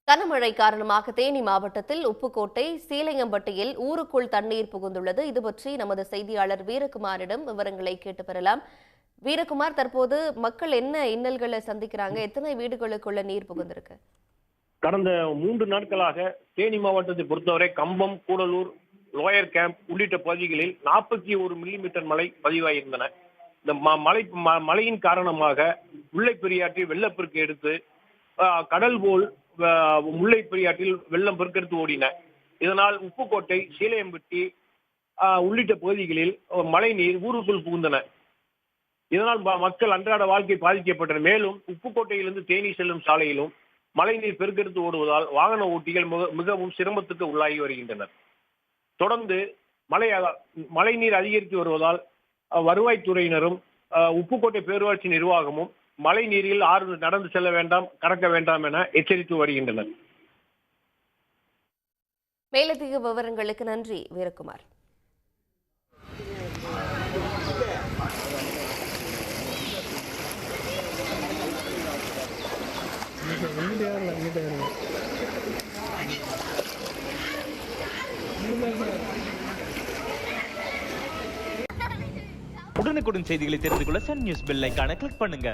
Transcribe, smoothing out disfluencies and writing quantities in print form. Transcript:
கனமழை காரணமாக தேனி மாவட்டத்தில் உப்புக்கோட்டை சீலையம்பட்டியில் ஊருக்குள் தண்ணீர் புகுந்துள்ளது. இது பற்றி நமது செய்தியாளர் வீரகுமாரிடம் விவரங்களை கேட்டு பெறலாம். வீரகுமார், தற்போது மக்கள் என்ன இன்னல்களை சந்திக்கிறாங்க? எத்தனை வீடுகளுக்குள்ள நீர் புகுந்திருக்கு? கடந்த 3 நாட்களாக தேனி மாவட்டத்தை பொறுத்தவரை கம்பம், கூடலூர், லோயர் கேம்ப் உள்ளிட்ட பகுதிகளில் 41 மில்லிமீட்டர் மழை பதிவாகியிருந்தன. இந்த மழையின் காரணமாக முல்லை பெரியாற்றில் வெள்ளப்பெருக்கு எடுத்து கடல் போல் முல்லை பெரியாற்றில் வெள்ளம் பெருக்கெடுத்து ஓடின. இதனால் உப்புக்கோட்டை, சீலையம்பட்டி உள்ளிட்ட பகுதிகளில் மழை நீர் ஊருக்குள் புகுந்தன. இதனால் மக்கள் அன்றாட வாழ்க்கை பாதிக்கப்பட்டன. மேலும் உப்புக்கோட்டையிலிருந்து தேனி செல்லும் சாலையிலும் மழைநீர் பெருக்கெடுத்து ஓடுவதால் வாகன ஓட்டிகள் மிகவும் சிரமத்துக்கு உள்ளாகி வருகின்றனர். தொடர்ந்து மழைநீர் அதிகரித்து வருவதால் வருவாய்த்துறையினரும் உப்புக்கோட்டை பேரூராட்சி நிர்வாகமும் மழை நீரில் ஆறு நடந்து செல்ல வேண்டாம், கடக்க வேண்டாம் என எச்சரித்து வருகின்றனர். மேலதிக விவரங்களுக்கு நன்றி வீரகுமார். உடனுக்குடன் செய்திகளை தெரிந்து கொள்ள சன் நியூஸ் பெல் ஐகானை கிளிக் பண்ணுங்க.